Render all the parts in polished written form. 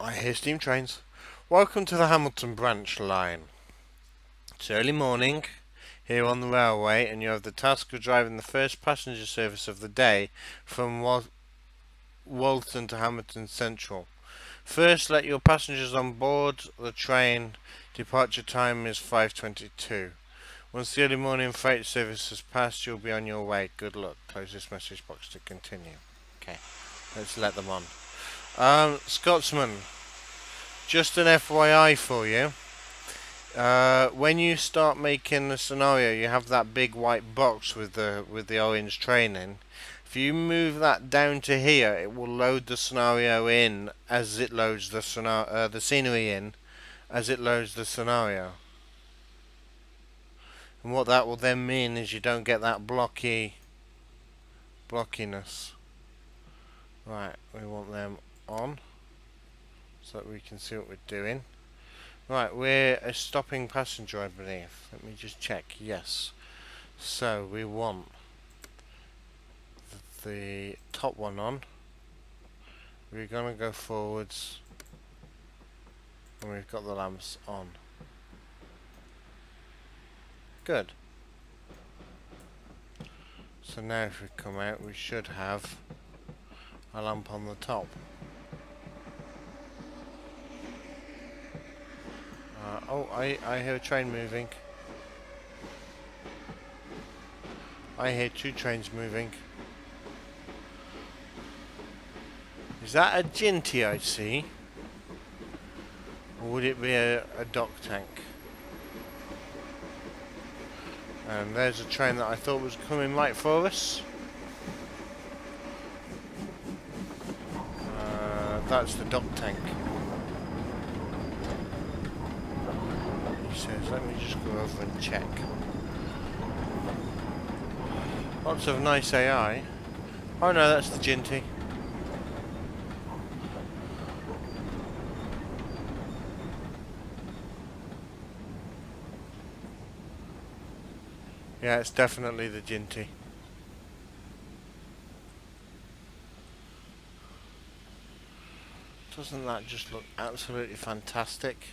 I hear steam trains. Welcome to the Hamilton branch line. It's early morning here on the railway, and you have the task of driving the first passenger service of the day from Walton to Hamilton Central. First, let your passengers on board the train. Departure time is 5:22. Once the early morning freight service has passed, you'll be on your way. Good luck. Close this message box to continue. Okay, let's let them on. Scotsman, just an FYI for you. When you start making the scenario, you have that big white box with the orange train in. If you move that down to here, it will load the scenario in as it loads the scenery in as it loads the scenario. And what that will then mean is you don't get that blockiness. Right, we want them on so that we can see what we're doing. Right, we're a stopping passenger, I believe. Let me just check. Yes. So we want the top one on. We're going to go forwards, and we've got the lamps on. Good. So now if we come out, we should have a lamp on the top. I hear a train moving. I hear two trains moving. Is that a Ginty I see? Or would it be a dock tank? And there's a train that I thought was coming right for us. That's the dock tank. He says, let me just go over and check. Lots of nice AI. Oh no, that's the Ginty. Yeah, it's definitely the Ginty. Doesn't that just look absolutely fantastic?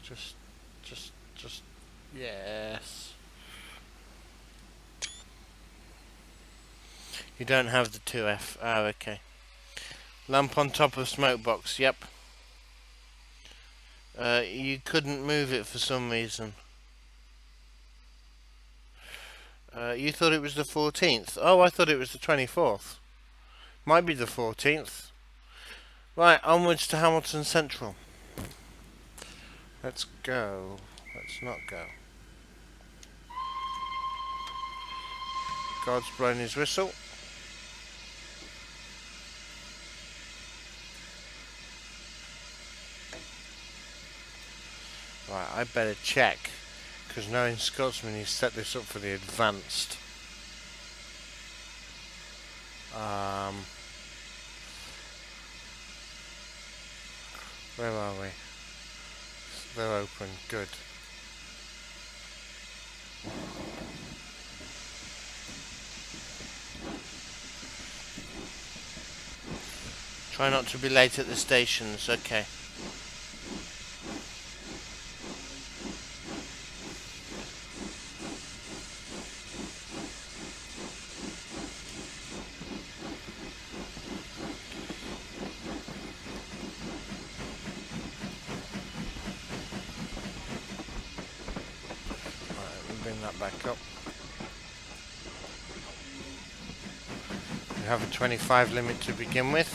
Just, yes. You don't have the 2F. Oh, okay. Lamp on top of smoke box, yep. You couldn't move it for some reason. You thought it was the 14th. Oh, I thought it was the 24th. Might be the 14th. Right, onwards to Hamilton Central. Let's go. Let's not go. God's blown his whistle. Right, I better check, because knowing Scotsman, he's set this up for the advanced. Where are we? They're open, good. Try not to be late at the stations, okay. Bring that back up. We have a 25 limit to begin with,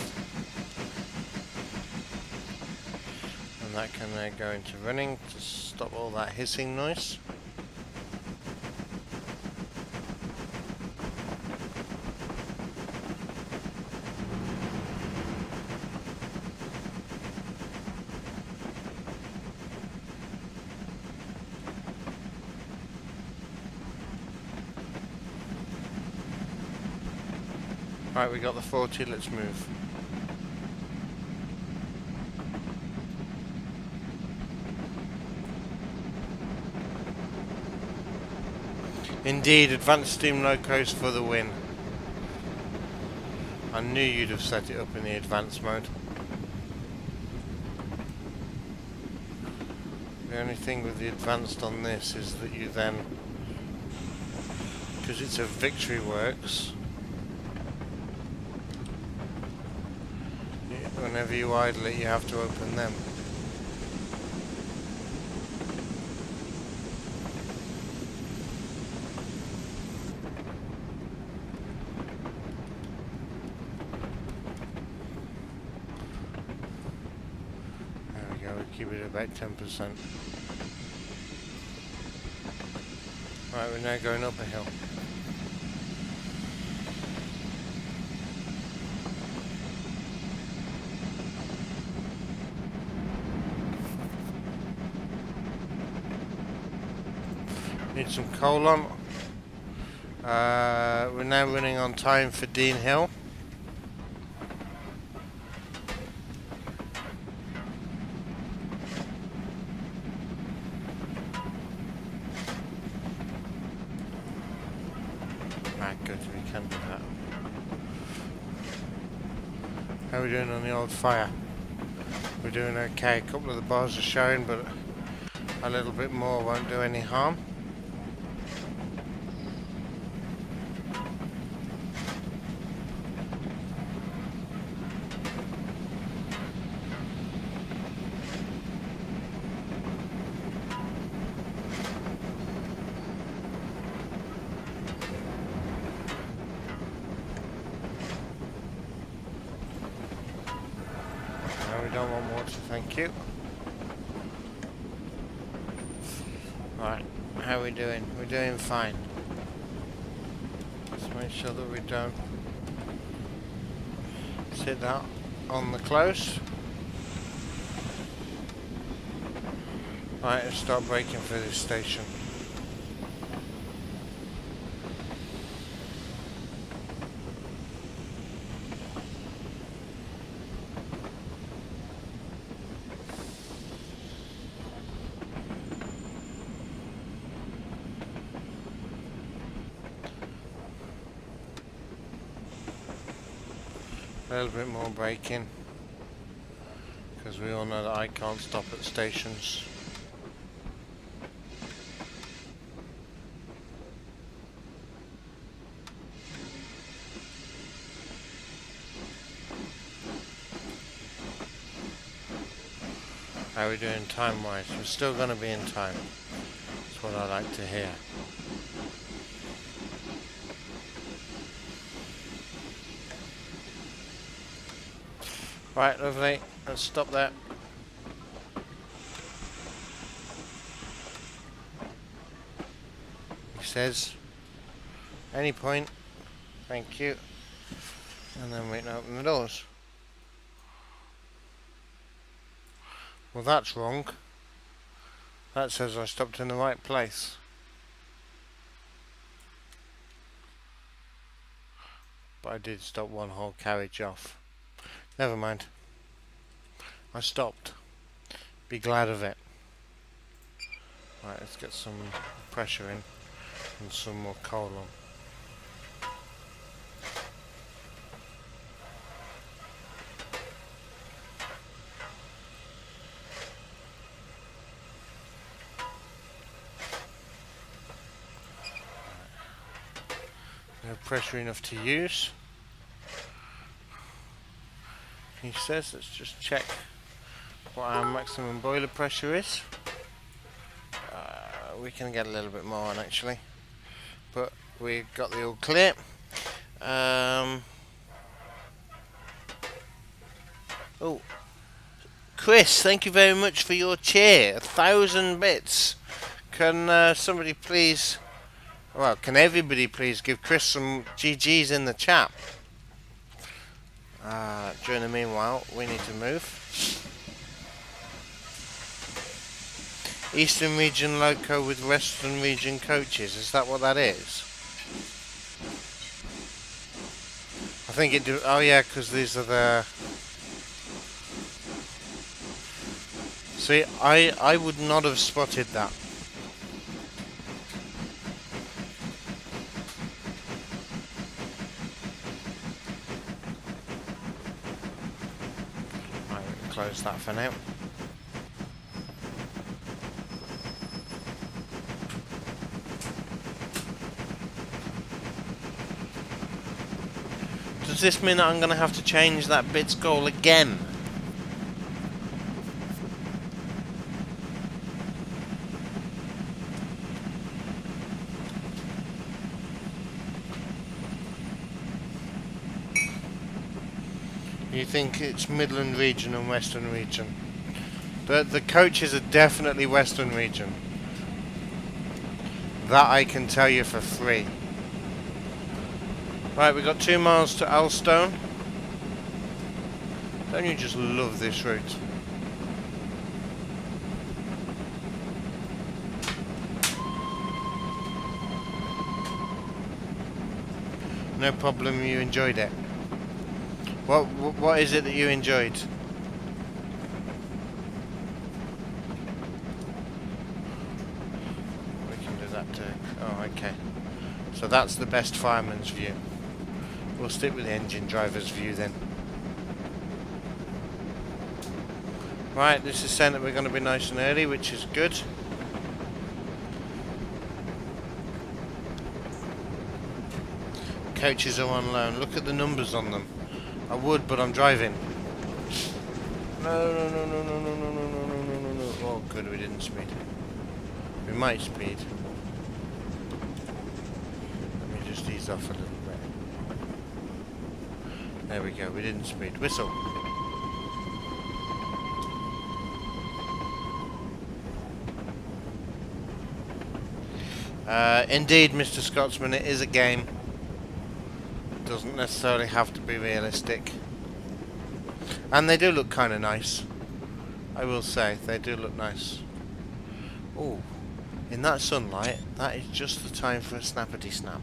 and that can now go into running to stop all that hissing noise. Right, we got the 40, let's move. Indeed, advanced steam locos for the win. I knew you'd have set it up in the advanced mode. The only thing with the advanced on this is that you then, because it's a Victory Works, whenever you idle it you have to open them. There we go, we keep it about 10%. Right, we're now going up a hill. Need some coal on. We're now running on time for Dean Hill. Ah, good, we can do that. How are we doing on the old fire? We're doing okay. A couple of the bars are showing, but a little bit more won't do any harm. We don't want water, thank you. Right, how are we doing? We're doing fine. Let's make sure that we don't sit that on the close. Right, let's start braking for this station. A little bit more braking, because we all know that I can't stop at stations. How are we doing time-wise? We're still going to be in time. That's what I like to hear. Right, lovely. Let's stop there. He says, any point, thank you. And then we can open the doors. Well, that's wrong. That says I stopped in the right place. But I did stop one whole carriage off. Never mind. I stopped. Be glad of it. Right, let's get some pressure in and some more coal on. No pressure enough to use. He says, let's just check what our maximum boiler pressure is. We can get a little bit more on actually, but we got the all clear. Oh, Chris, thank you very much for your cheer. 1,000 bits. Can somebody please, well, can everybody please give Chris some GGs in the chat? During the meanwhile, we need to move. Eastern Region Loco with Western Region coaches, is that what that is? I think it do, oh yeah, because these are the... See, I would not have spotted that. close that for now. Does this mean that I'm going to have to change that bits goal again? You think it's Midland region and Western region? The coaches are definitely Western region. That I can tell you for free. Right, we've got 2 miles to Alstone. Don't you just love this route? No problem, you enjoyed it. What is it that you enjoyed? We can do that too. Oh, okay. So that's the best fireman's view. We'll stick with the engine driver's view then. Right, this is saying that we're going to be nice and early, which is good. Coaches are on loan. Look at the numbers on them. I would, but I'm driving. No. Oh, good, we didn't speed. We might speed. Let me just ease off a little bit. There we go, we didn't speed. Whistle. Indeed, Mr. Scotsman, it is a game. It doesn't necessarily have to be realistic. And they do look kind of nice. I will say, they do look nice. Oh, in that sunlight, that is just the time for a snappity snap.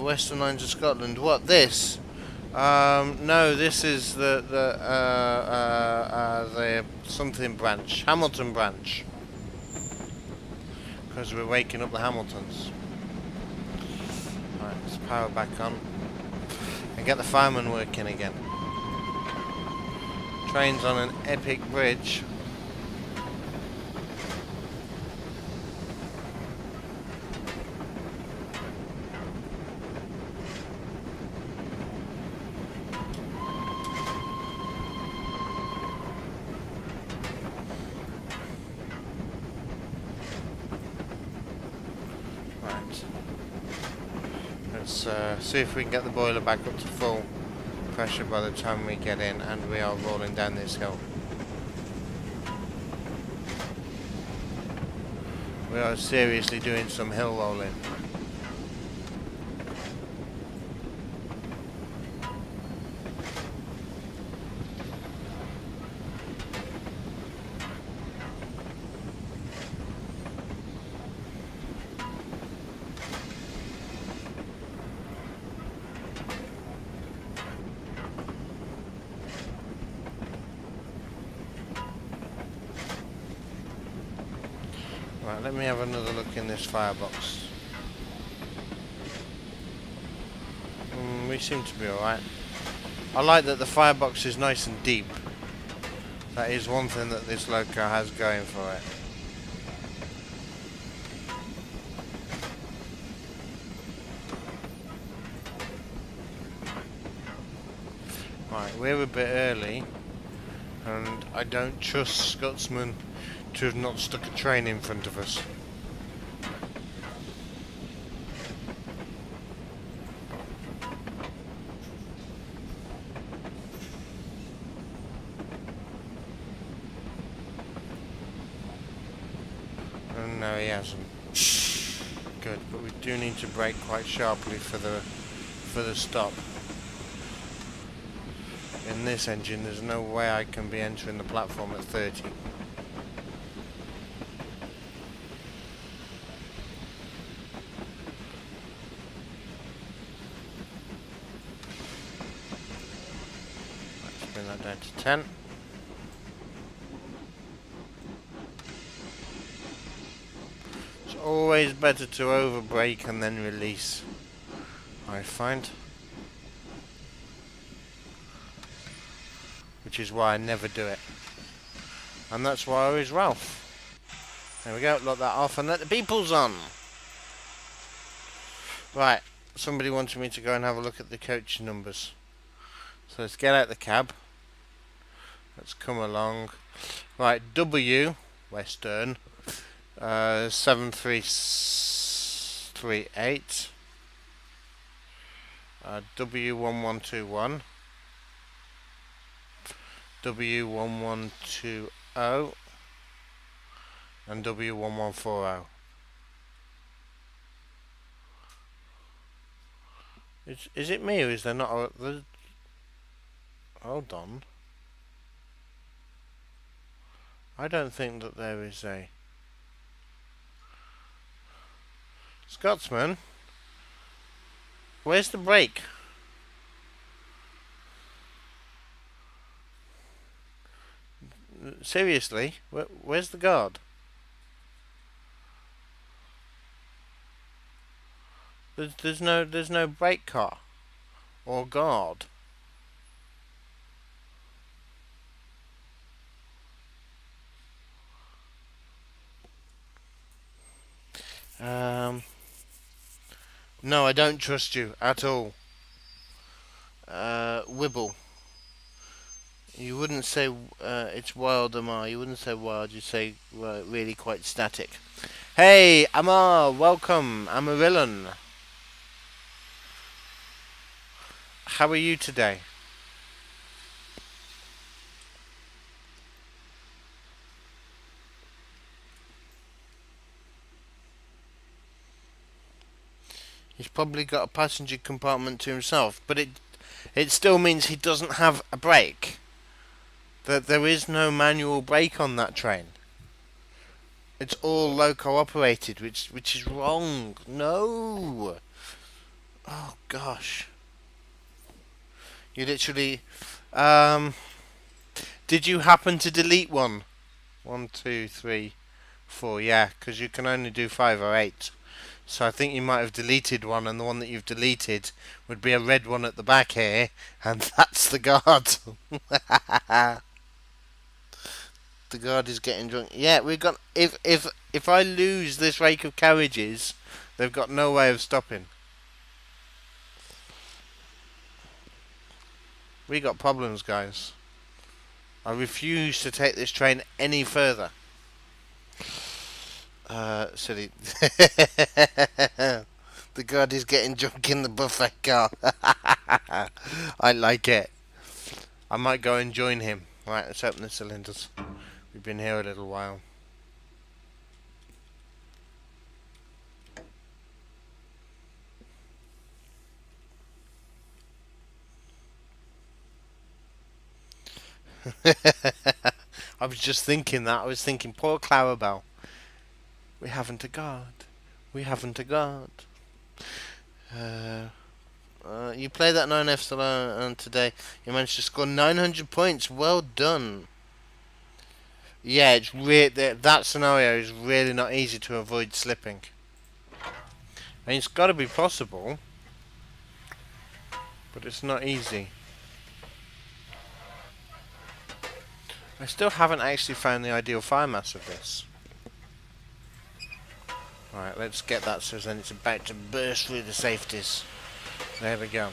Western Lines of Scotland. What, this? No, this is the something branch, Hamilton branch. Because we're waking up the Hamiltons. Right, let's power back on and get the fireman working again. Train's on an epic bridge. Let's see if we can get the boiler back up to full pressure by the time we get in, and we are rolling down this hill. We are seriously doing some hill rolling. Right, let me have another look in this firebox. We seem to be alright. I like that the firebox is nice and deep. That is one thing that this loco has going for it. Right, we're a bit early, and I don't trust Scotsman to have not stuck a train in front of us. And no, he hasn't. Good, but we do need to brake quite sharply for the stop. In this engine, there's no way I can be entering the platform at 30. Let's bring that down to 10. It's always better to over brake and then release, I find. which is why I never do it. And that's why I always Ralph. There we go, lock that off and let the peoples on. Right, somebody wanted me to go and have a look at the coach numbers. So let's get out the cab. Let's come along. Right, W, Western, 7338. W1121. W1120. And W1140. Is it me or is there not a... Hold on. I don't think that there is a... Scotsman? Where's the brake? Seriously? Where's the guard? There's no brake car or guard. No, I don't trust you at all. Wibble. You wouldn't say it's wild, Amar. You wouldn't say wild. You'd say really quite static. Hey, Amar, welcome, Amarillan. How are you today? He's probably got a passenger compartment to himself, but it still means he doesn't have a brake. That there is no manual brake on that train. It's all loco operated, which is wrong. No. Oh gosh. You literally. Did you happen to delete one? 1, 2, 3, 4. Yeah, because you can only do 5 or 8. So I think you might have deleted one, and the one that you've deleted would be a red one at the back here, and that's the guard. The guard is getting drunk. Yeah, we've got. If I lose this rake of carriages, they've got no way of stopping. We got problems, guys. I refuse to take this train any further. Silly. The guard is getting drunk in the buffet car. I like it. I might go and join him. Right, let's open the cylinders. We've been here a little while. I was just thinking that. I was thinking, poor Clarabelle. We haven't a guard. We haven't a guard. You played that 9F solo today. You managed to score 900 points. Well done. Yeah, it's that scenario is really not easy to avoid slipping. I mean, it's got to be possible, but it's not easy. I still haven't actually found the ideal fire mass of this. Right, let's get that so then it's about to burst through the safeties. There we go.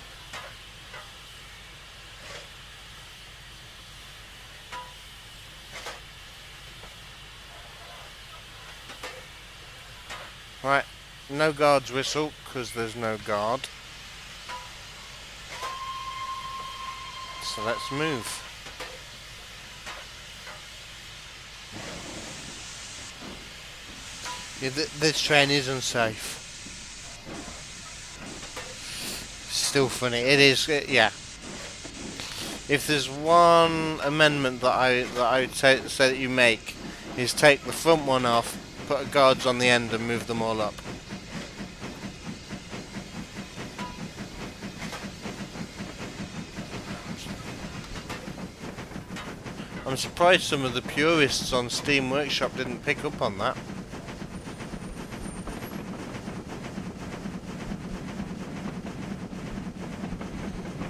Right, no guard's whistle because there's no guard. So let's move. Yeah, this train is unsafe. Still funny. It is. Yeah. If there's one amendment that I would say that you make, is take the front one off, put guards on the end, and move them all up. I'm surprised some of the purists on Steam Workshop didn't pick up on that.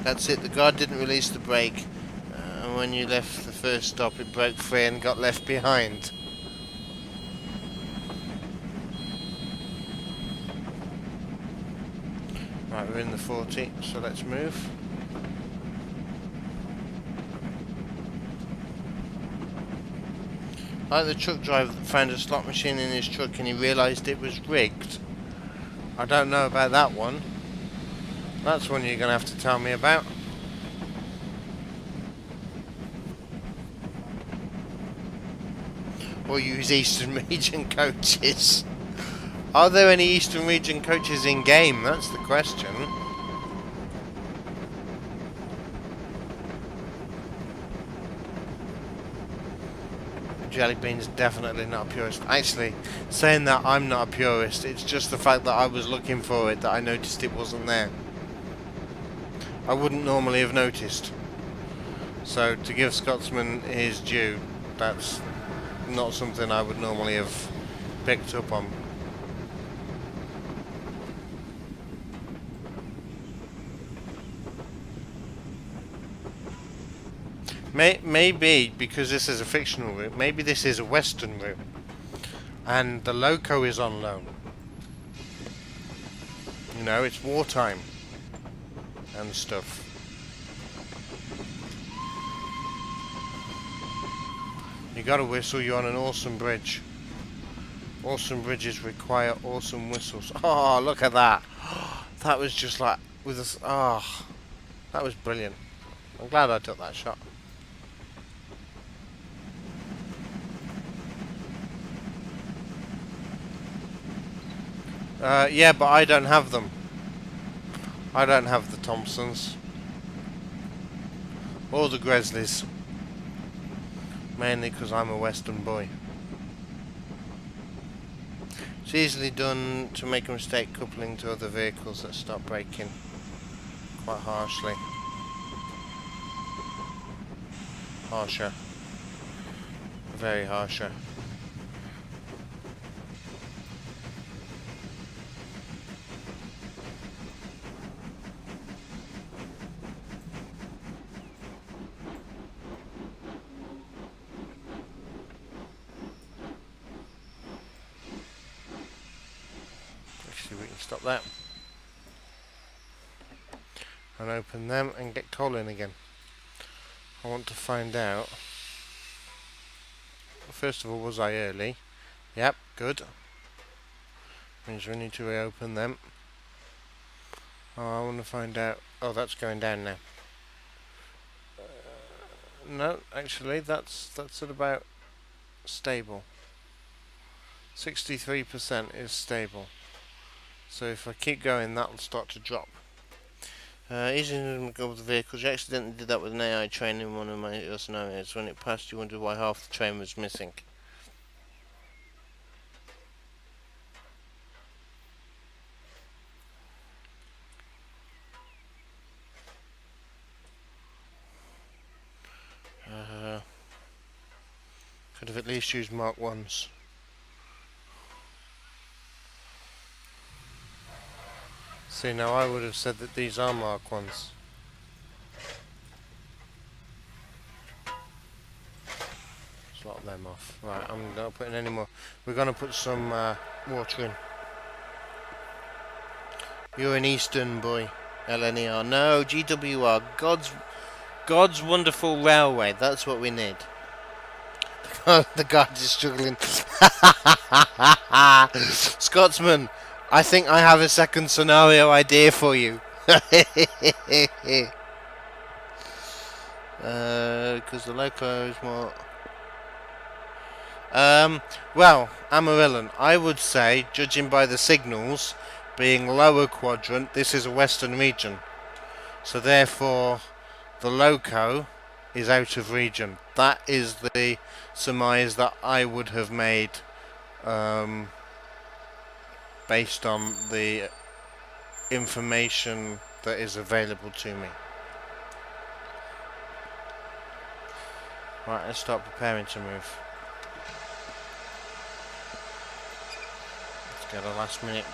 That's it, the guard didn't release the brake. And when you left the first stop, it broke free and got left behind. Right, we're in the 40, so let's move. Like the truck driver that found a slot machine in his truck and he realised it was rigged. I don't know about that one. That's one you're going to have to tell me about. Or use Eastern Region coaches. Are there any Eastern Region coaches in game? That's the question. Jelly Bean's definitely not a purist. Actually, saying that I'm not a purist, it's just the fact that I was looking for it that I noticed it wasn't there. I wouldn't normally have noticed. So, to give Scotsman his due, that's not something I would normally have picked up on. Maybe, because this is a fictional route, maybe this is a western route. And the loco is on loan. You know, it's wartime. And stuff. You gotta whistle, you're on an awesome bridge. Awesome bridges require awesome whistles. Oh, look at that. That was just like, with us. Oh, that was brilliant. I'm glad I took that shot. Yeah, but I don't have them. I don't have the Thompsons. Or the Gresleys. Mainly because I'm a Western boy. It's easily done to make a mistake coupling to other vehicles that stop braking quite harshly. Harsher. Very harsher. We can stop that and open them and get coal in again. I want to find out, first of all, was I early? Yep, good. Means we need to reopen them. Oh, I want to find out. Oh, that's going down now. No, actually, that's at about stable. 63% is stable. So if I keep going, that'll start to drop. Easy to go with the vehicles. You accidentally did that with an AI train in one of my scenarios. When it passed, you wondered why half the train was missing. Could have at least used Mark 1s. See, now I would have said that these are Mark 1s. Let's lock them off. Right, I'm not putting any more. We're going to put some water in. You're an Eastern boy. LNER. No, GWR. God's Wonderful Railway. That's what we need. The guard is struggling. Scotsman, I think I have a second scenario idea for you. Because the loco is more... well, Amarillan, I would say, judging by the signals, being lower quadrant, this is a western region. So therefore, the loco is out of region. That is the surmise that I would have made based on the information that is available to me. Right, let's start preparing to move. Let's get a last minute.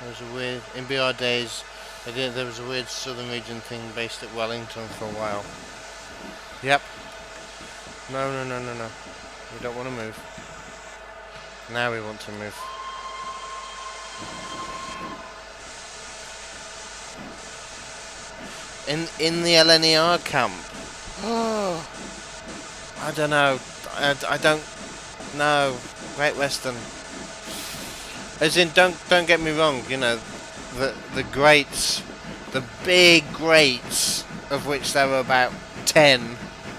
There's a weird, in BR days, There was a weird southern region thing based at Wellington for a while. Yep. No, no, no, no, no. We don't want to move. Now we want to move. In the LNER camp. Oh, I don't know. I don't know. Great Western. As in, don't get me wrong. You know, the greats, the big greats, of which there were about 10,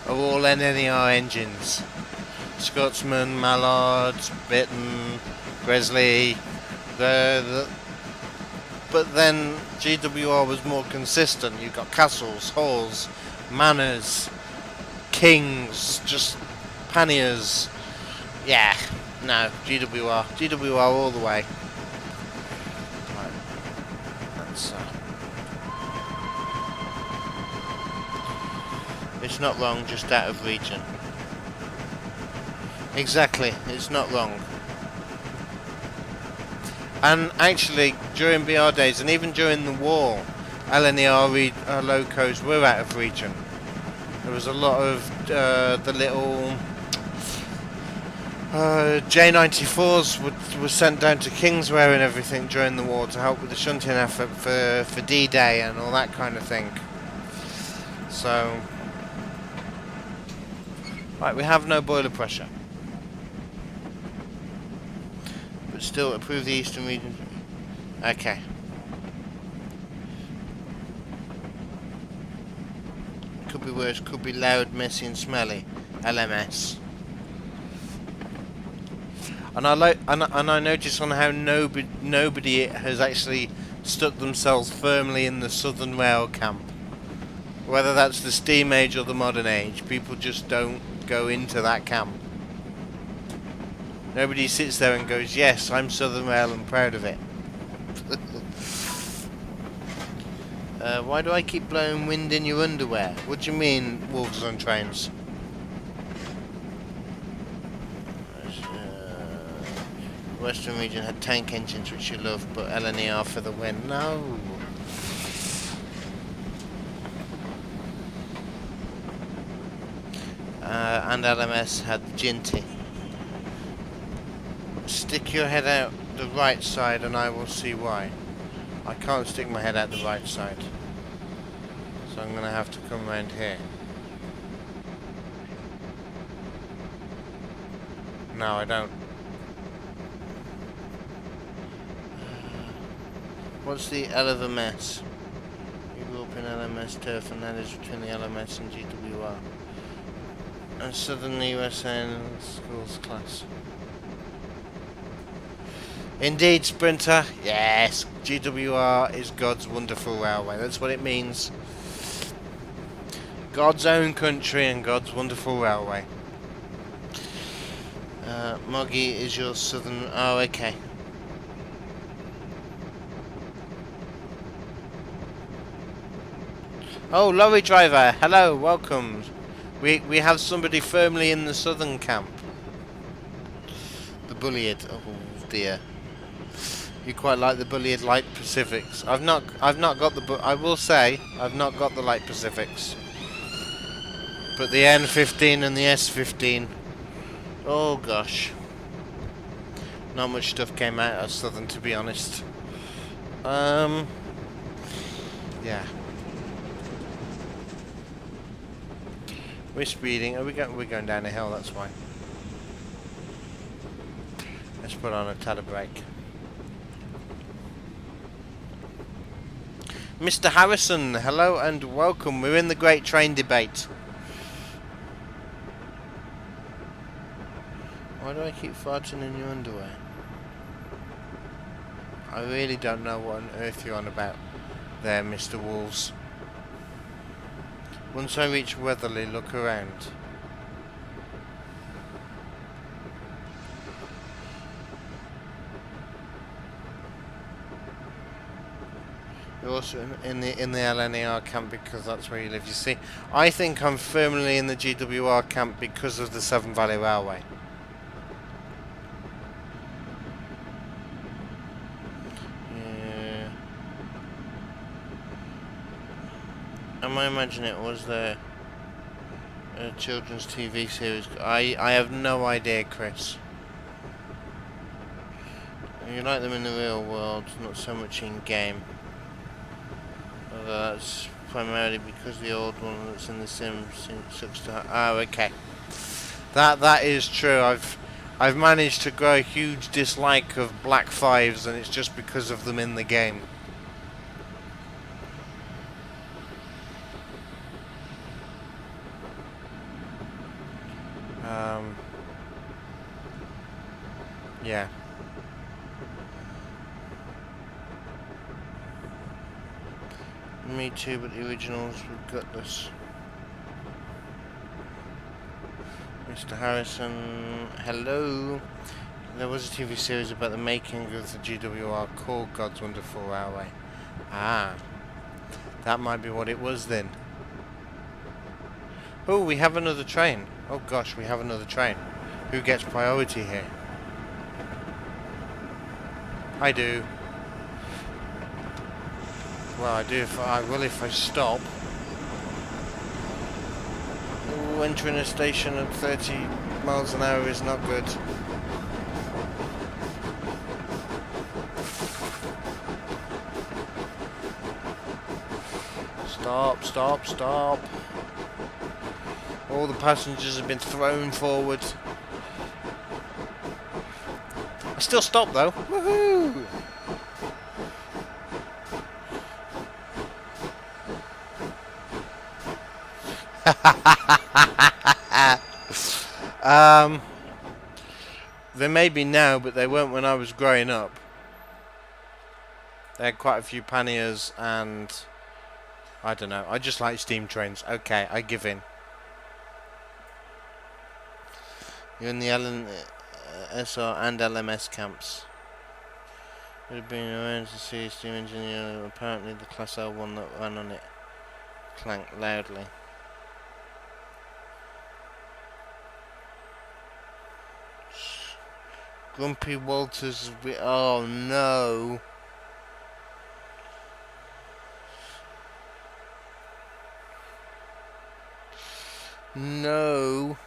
are all LNER engines. Scotsman, Mallards, Bitten, Gresley. But then GWR was more consistent. You've got Castles, Halls, Manors, Kings, just Panniers. Yeah, no, GWR all the way. Right. That's it's not wrong, just out of region. Exactly, it's not wrong. And actually, during BR days, and even during the war, LNER locos were out of region. There was a lot of the little J94s were sent down to Kingsware and everything during the war to help with the shunting effort for D-Day and all that kind of thing. So, right, we have no boiler pressure. Still approve the eastern region. Okay. Could be worse, could be loud, messy and smelly. LMS. And I notice on how nobody has actually stuck themselves firmly in the Southern Rail camp. Whether that's the steam age or the modern age, people just don't go into that camp. Nobody sits there and goes, yes, I'm Southern Rail and proud of it. Why do I keep blowing wind in your underwear? What do you mean, wolves on trains? Western region had tank engines, which you love, but LNER for the win. No. And LMS had Ginty. Stick your head out the right side and I will see why. I can't stick my head out the right side. So I'm going to have to come around here. No, I don't. What's the L of a mess? You grew up in LMS turf and that is between the LMS and GWR. And Southern USA and schools class. Indeed, Sprinter. Yes, GWR is God's wonderful railway. That's what it means. God's own country and God's wonderful railway. Moggy is your southern... Oh, okay. Oh, lorry driver. Hello, welcome. We have somebody firmly in the southern camp. The Bullied. Oh dear. You quite like the Bullied Light Pacifics. I've not got the. I will say I've not got the Light Pacifics, but the N15 and the S15. Oh gosh, not much stuff came out of Southern, to be honest. Yeah. We're speeding. We're going down a hill. That's why. Let's put on a tad of brake. Mr. Harrison, hello and welcome. We're in the Great Train Debate. Why do I keep farting in your underwear? I really don't know what on earth you're on about there, Mr. Wolves. Once I reach Weatherly, look around. You're also in the LNER camp because that's where you live. You see, I think I'm firmly in the GWR camp because of the Severn Valley Railway. Yeah. time I imagine it was the children's TV series. I have no idea, Chris. You like them in the real world, not so much in game. Although that's primarily because the old one that's in the Sims sucks to. Oh, okay. That is true. I've managed to grow a huge dislike of Black Fives, and it's just because of them in the game. Yeah. Me too, but the originals were gutless. Mr. Harrison, hello. There was a TV series about the making of the GWR called God's Wonderful Railway. Ah, that might be what it was then. Oh, we have another train. Oh gosh, we have another train. Who gets priority here? I do. Well, I do. I will if I stop. Ooh, entering a station at 30 miles an hour is not good. Stop, stop, stop. All the passengers have been thrown forward. I still stop though. Woohoo! They may be now, but they weren't when I was growing up. They had quite a few panniers, and I don't know. I just like steam trains. Okay, I give in. You're in the SR and LMS camps. Would have been around to see a steam engineer. Apparently, the Class L one that ran on it clanked loudly. Grumpy Walters. Oh no. No.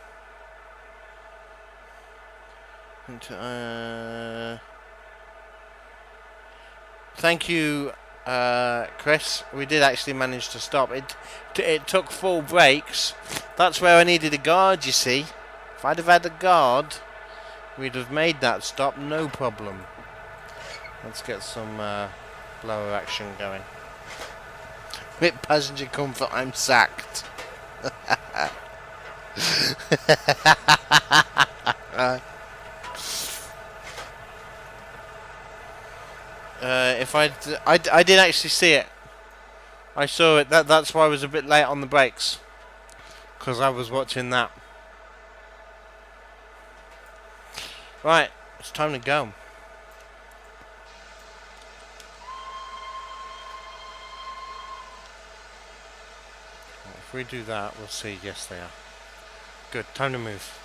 Thank you, Chris. We did actually manage to stop. It took full brakes. That's where I needed a guard, you see. If I'd have had a guard, we'd have made that stop, no problem. Let's get some blower action going. With passenger comfort, I'm sacked. If I did actually see it. I saw it. That's why I was a bit late on the brakes, because I was watching that. Right, it's time to go. If we do that, we'll see. Yes, they are. Good. Time to move.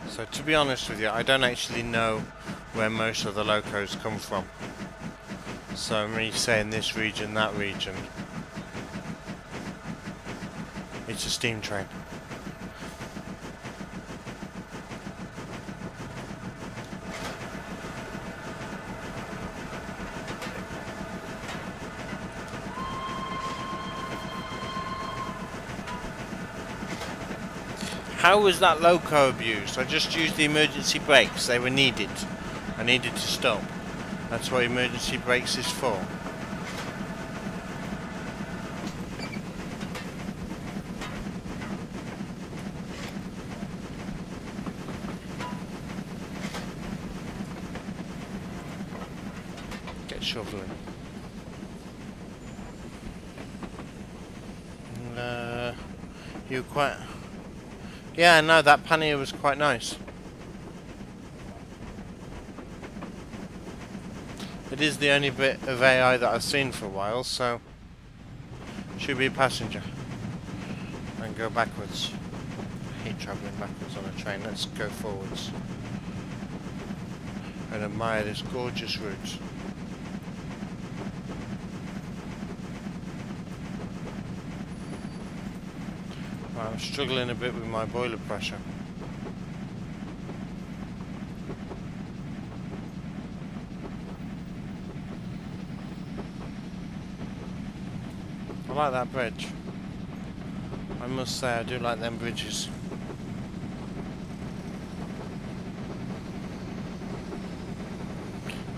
So to be honest with you, I don't actually know where most of the locos come from. So me saying this region, that region, it's a steam train. How was that loco abused? I just used the emergency brakes. They were needed. I needed to stop. That's what emergency brakes is for. Get shoveling. You quite... Yeah, no, that pannier was quite nice. It is the only bit of AI that I've seen for a while, so should be a passenger. And go backwards. I hate travelling backwards on a train. Let's go forwards and admire this gorgeous route. Well, I'm struggling a bit with my boiler pressure. I like that bridge. I must say I do like them bridges.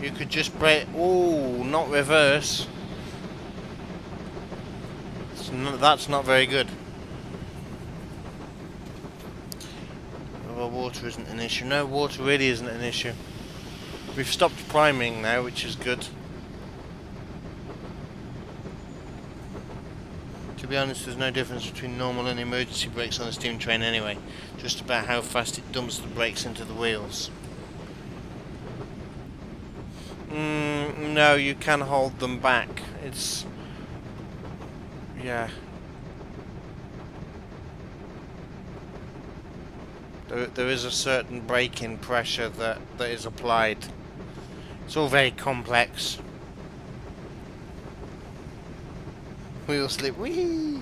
You could just brake. Oh, not reverse. That's not very good. Well, water isn't an issue. No, water really isn't an issue. We've stopped priming now, which is good. To be honest, there's no difference between normal and emergency brakes on a steam train anyway. Just about how fast it dumps the brakes into the wheels. No, you can hold them back. It's... yeah. There is a certain braking pressure that is applied. It's all very complex. Wheel slip, whee!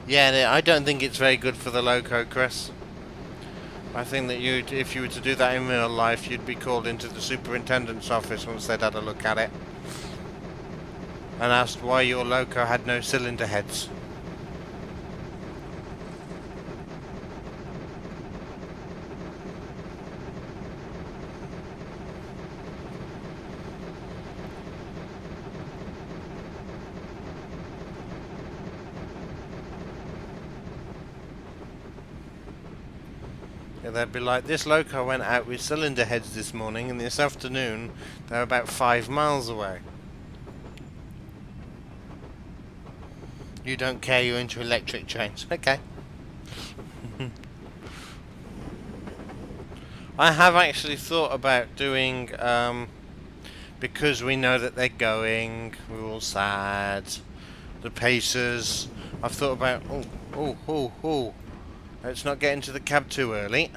Yeah, I don't think it's very good for the loco, Chris. I think that if you were to do that in real life, you'd be called into the superintendent's office once they'd had a look at it and asked why your loco had no cylinder heads. Yeah, they'd be like, this loco went out with cylinder heads this morning, and this afternoon they're about 5 miles away. You don't care, you're into electric trains. Okay. I have actually thought about doing, because we know that they're going, we're all sad, the Pacers, I've thought about, let's not get into the cab too early.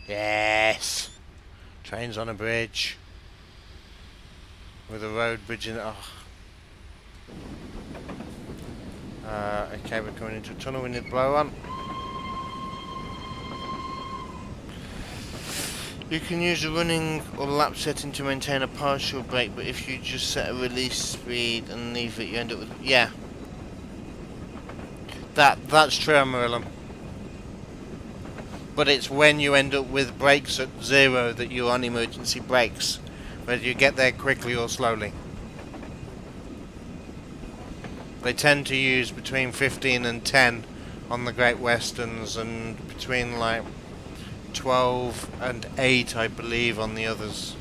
Yes! Trains on a bridge. With a road bridge in it. Okay, we're coming into a tunnel, we need to blow on. You can use a running or lap setting to maintain a partial brake, but if you just set a release speed and leave it, you end up with... yeah. That's true, Amarillo. But it's when you end up with brakes at 0 that you're on emergency brakes, whether you get there quickly or slowly. They tend to use between 15 and 10 on the Great Westerns, and between like 12 and 8, I believe, on the others.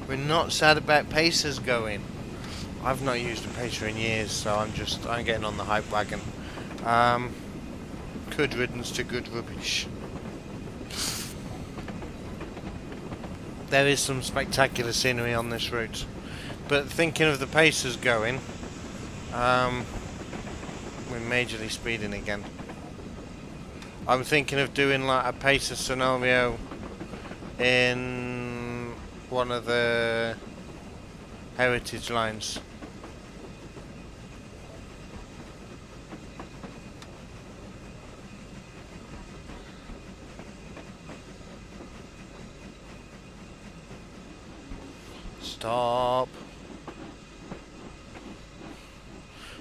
We're not sad about Pacers going. I've not used a Pacer in years, so I'm getting on the hype wagon. Good riddance to good rubbish. There is some spectacular scenery on this route, but thinking of the Pacers going, we're majorly speeding again. I'm thinking of doing like a Pacer scenario in one of the heritage lines. Stop.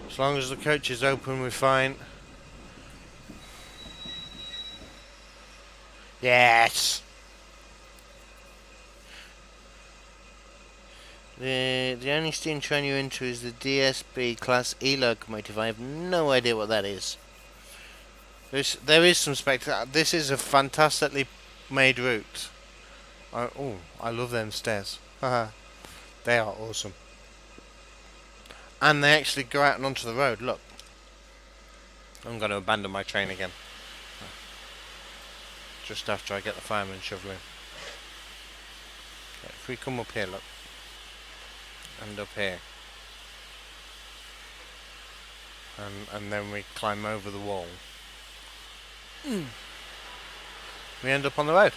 As long as the coach is open, we're fine. Yes. The only steam train you're into is the DSB Class E locomotive. I have no idea what that is. There is some spectacle. This is a fantastically made route. I love them stairs. They are awesome. And they actually go out and onto the road. Look. I'm going to abandon my train again. Just after I get the fireman shoveling. If we come up here, look. And up here. And then we climb over the wall. We end up on the road.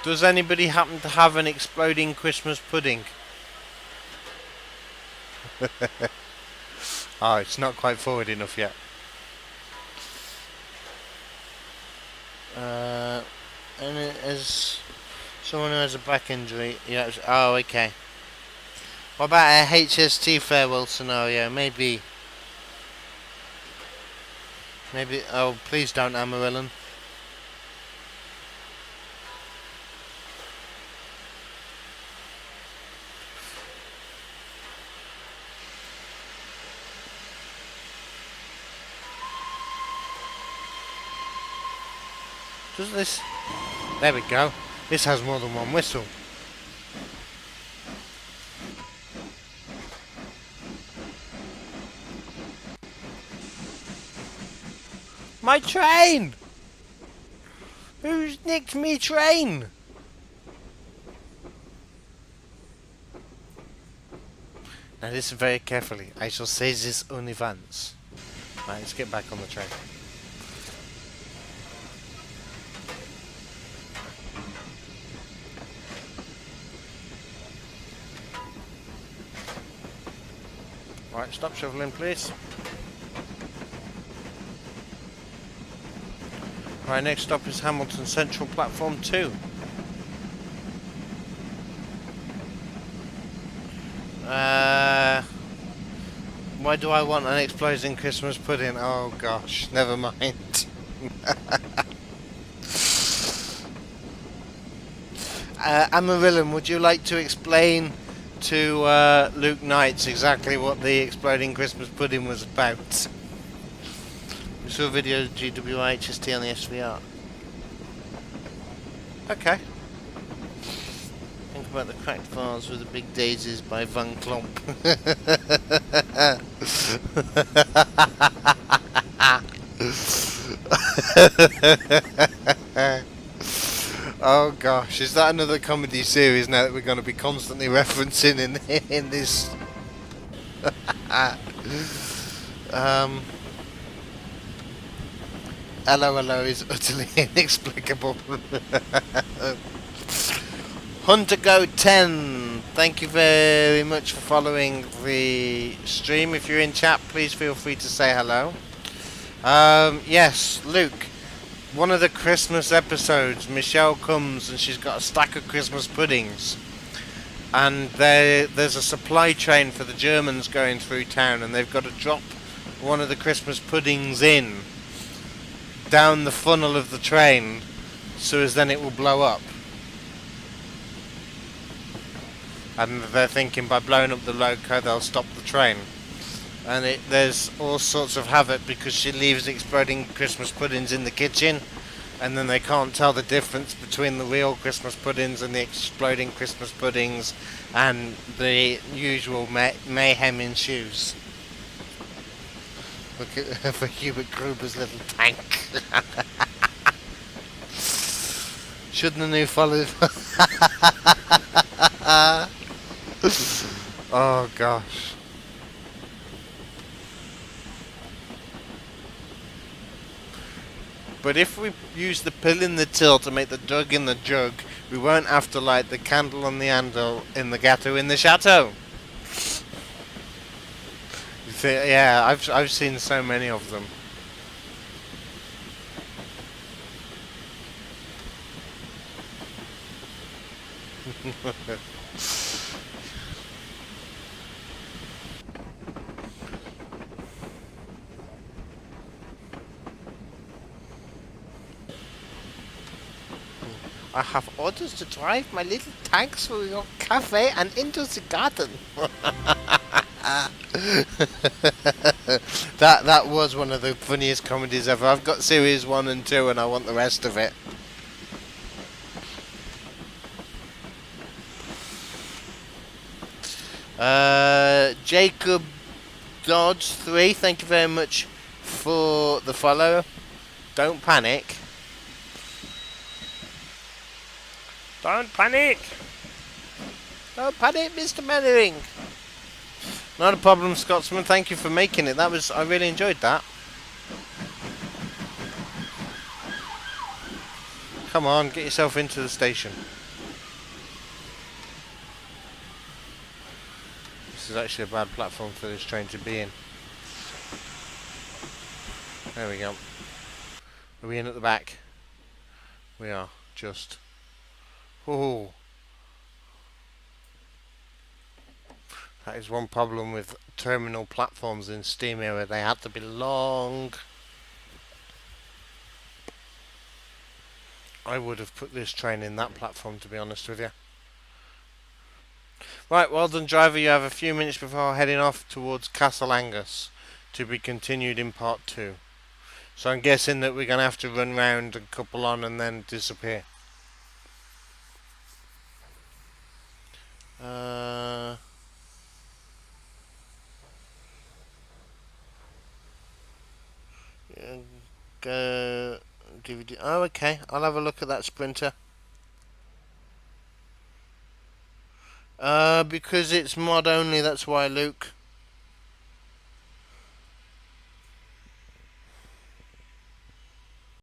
Does anybody happen to have an exploding Christmas pudding? Oh, it's not quite forward enough yet. And it is someone who has a back injury. Yeah. Oh, okay. What about a HST farewell scenario? Maybe. Oh, please don't, Amarillan. Does this? There we go. This has more than one whistle. My train! Who's nicked me train? Now listen very carefully. I shall say this only once. Right, let's get back on the train. Right, stop shoveling, please. Right, next stop is Hamilton Central Platform 2. Why do I want an exploding Christmas pudding? Oh gosh, never mind. Amarillan, would you like to explain to Luke Knights exactly what the exploding Christmas pudding was about? We saw a video of GWIHST on the SVR. Okay. Think about the cracked vase with the big daisies by Van Klomp. Oh gosh, is that another comedy series now that we're going to be constantly referencing in this? LOLO is utterly inexplicable. Hunter Go 10, thank you very much for following the stream. If you're in chat, please feel free to say hello. Yes, Luke, one of the Christmas episodes, Michelle comes and she's got a stack of Christmas puddings. And there's a supply train for the Germans going through town, and they've got to drop one of the Christmas puddings in down the funnel of the train, so as then it will blow up. And they're thinking by blowing up the loco they'll stop the train. And there's all sorts of havoc because she leaves exploding Christmas puddings in the kitchen, and then they can't tell the difference between the real Christmas puddings and the exploding Christmas puddings, and the usual mayhem ensues. Look at for Hubert Gruber's little tank. Shouldn't the new follow? Oh gosh. But if we use the pill in the till to make the jug in the jug, we won't have to light the candle on the handle in the gateau in the chateau. Yeah, I've seen so many of them. I have orders to drive my little tank through your cafe and into the garden. That was one of the funniest comedies ever. I've got series 1 and 2 and I want the rest of it. Jacob Dodge 3, thank you very much for the follow. Don't panic. Don't panic. Don't panic, Mr. Mannering. Not a problem, Scotsman. Thank you for making it. I really enjoyed that. Come on, get yourself into the station. This is actually a bad platform for this train to be in. There we go. Are we in at the back? We are, just. Oh. That is one problem with terminal platforms in Steam Era. They had to be long. I would have put this train in that platform, to be honest with you. Right, well done, driver. You have a few minutes before heading off towards Castle Angus, to be continued in part 2. So I'm guessing that we're going to have to run round and couple on and then disappear. Go DVD. Oh, okay. I'll have a look at that Sprinter. Because it's mod only. That's why, Luke.